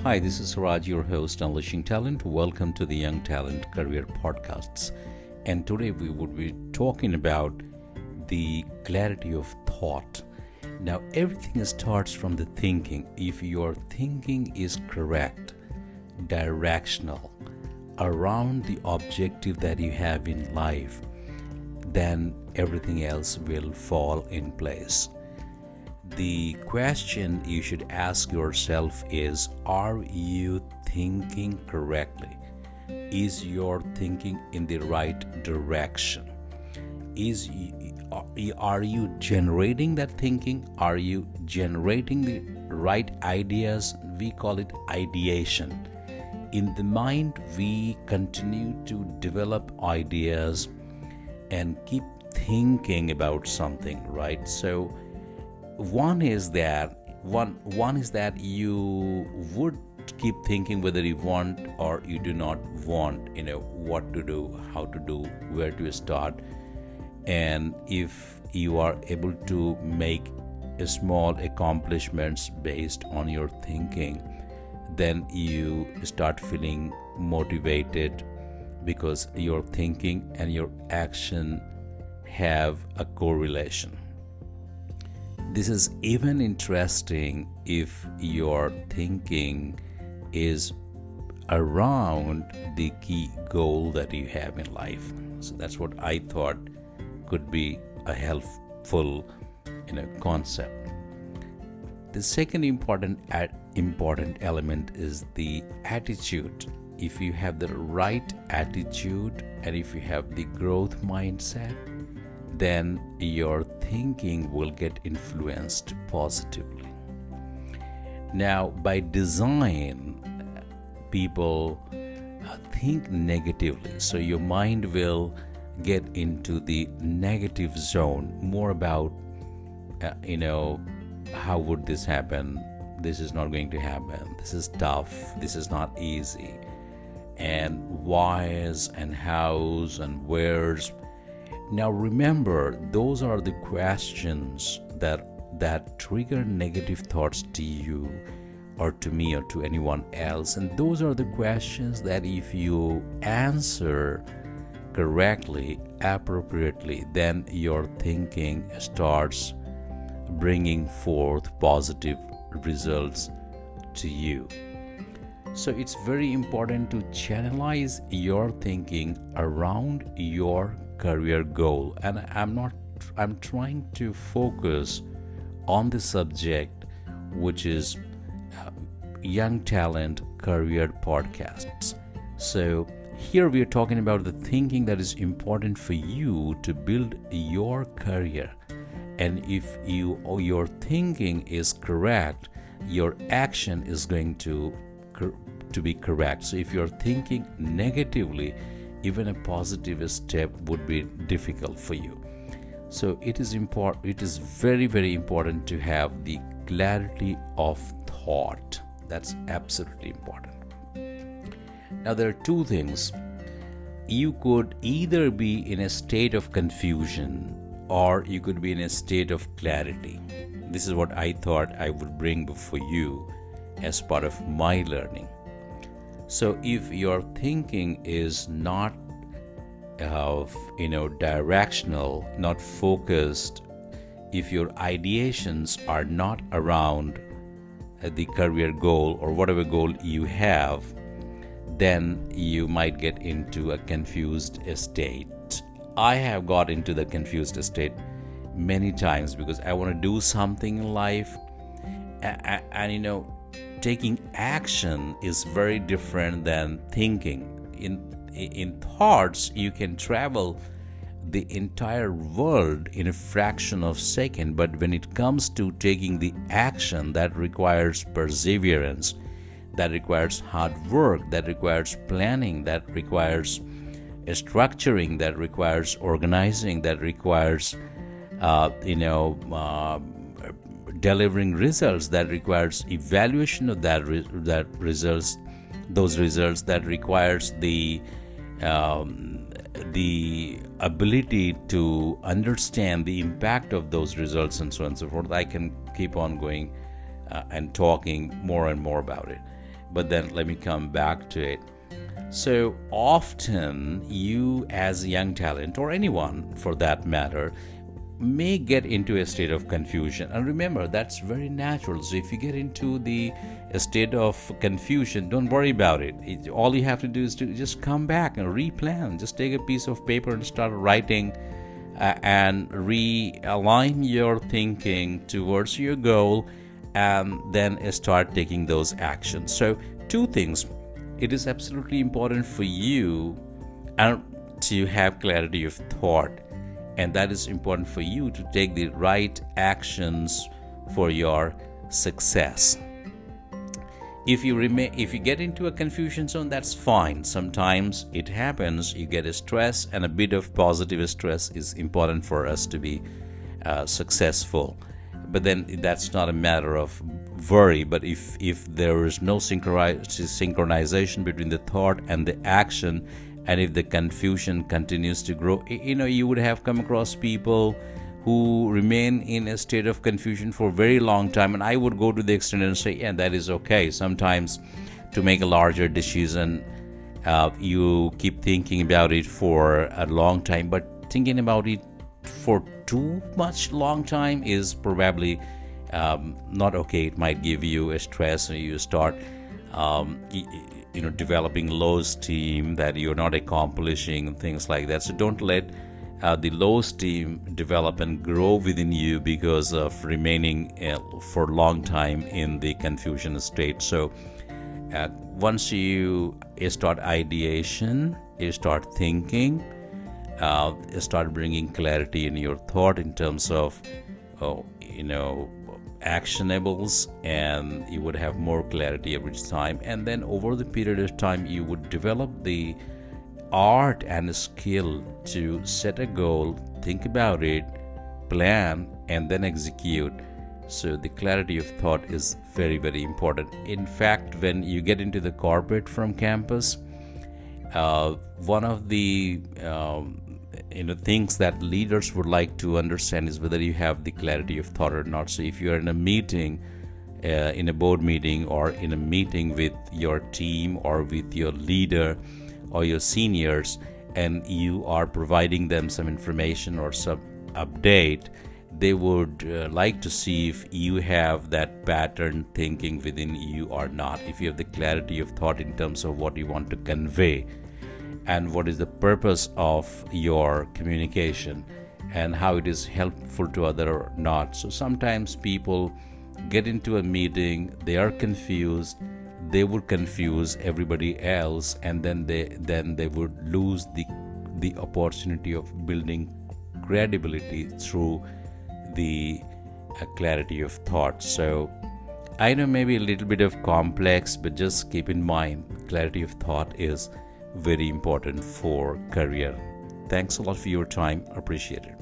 Hi, this is Raj, your host, Unleashing Talent. Welcome to the Young Talent Career Podcasts. And today we would be talking about the clarity of thought. Now, everything starts from the thinking. If your thinking is correct, directional, around the objective that you have in life, then everything else will fall in place. The question you should ask yourself is, are you thinking correctly? Is your thinking in the right direction? Are you generating that thinking? Are you generating the right ideas? We call it ideation. In the mind, we continue to develop ideas and keep thinking about something, right? So one is that you would keep thinking whether you want or you do not want, what to do, how to do, where to start. And if you are able to make small accomplishments based on your thinking, then you start feeling motivated because your thinking and your action have a correlation. This is even interesting if your thinking is around the key goal that you have in life. So that's what I thought could be a helpful concept. The second important element is the attitude. If you have the right attitude and if you have the growth mindset, then your thinking will get influenced positively. Now, by design, people think negatively, so your mind will get into the negative zone, more about, how would this happen? This is not going to happen. This is tough. This is not easy. And whys and hows and wheres. Now remember, those are the questions that trigger negative thoughts to you or to me or to anyone else. And those are the questions that if you answer correctly, appropriately, then your thinking starts bringing forth positive results to you. So it's very important to channelize your thinking around your career goal. And I'm trying to focus on the subject, which is Young Talent Career Podcasts. So here we are talking about the thinking that is important for you to build your career. And if your thinking is correct, your action is going to be correct. So if you're thinking negatively, even a positive step would be difficult for you. So it is very, very important to have the clarity of thought. That's absolutely important. Now there are two things. You could either be in a state of confusion or you could be in a state of clarity. This is what I thought I would bring before you as part of my learning. So if your thinking is not directional, not focused, if your ideations are not around the career goal or whatever goal you have, then you might get into a confused state. I have got into the confused state many times because I want to do something in life, and taking action is very different than thinking. In thoughts, you can travel the entire world in a fraction of a second, but when it comes to taking the action, that requires perseverance, that requires hard work, that requires planning, that requires structuring, that requires organizing, that requires delivering results, that requires evaluation of that results, those results, that requires the ability to understand the impact of those results, and so on and so forth. I can keep on going and talking more and more about it. But then let me come back to it. So often you as a young talent, or anyone for that matter, may get into a state of confusion. And remember, that's very natural. So if you get into a state of confusion, don't worry about it. All you have to do is to just come back and replan. Just take a piece of paper and start writing, and realign your thinking towards your goal, and then start taking those actions. So two things. It is absolutely important for you to have clarity of thought, and that is important for you to take the right actions for your success. If you get into a confusion zone, that's fine. Sometimes it happens. You get a stress, and a bit of positive stress is important for us to be successful. But then that's not a matter of worry. But if there is no synchronization between the thought and the action, and if the confusion continues to grow, you would have come across people who remain in a state of confusion for a very long time. And I would go to the extent and say, yeah, that is okay. Sometimes to make a larger decision, you keep thinking about it for a long time, but thinking about it for too much long time is probably not okay. It might give you a stress, and you start developing low esteem that you're not accomplishing, things like that. So don't let the low esteem develop and grow within you because of remaining for a long time in the confusion state. So once you start ideation, you start thinking, start bringing clarity in your thought in terms of actionables, and you would have more clarity every time. And then over the period of time, you would develop the art and skill to set a goal, think about it, plan, and then execute. So the clarity of thought is very, very important. In fact, when you get into the corporate from campus, one of the things that leaders would like to understand is whether you have the clarity of thought or not. So if you're in a meeting, in a board meeting, or in a meeting with your team or with your leader or your seniors, and you are providing them some information or some update, they would like to see if you have that pattern thinking within you or not. If you have the clarity of thought in terms of what you want to convey, and what is the purpose of your communication, and how it is helpful to other or not. So sometimes people get into a meeting, they are confused, they would confuse everybody else, and then they would lose the opportunity of building credibility through the clarity of thought. So I know maybe a little bit of complex, but just keep in mind, clarity of thought is very important for career. Thanks a lot for your time. Appreciate it.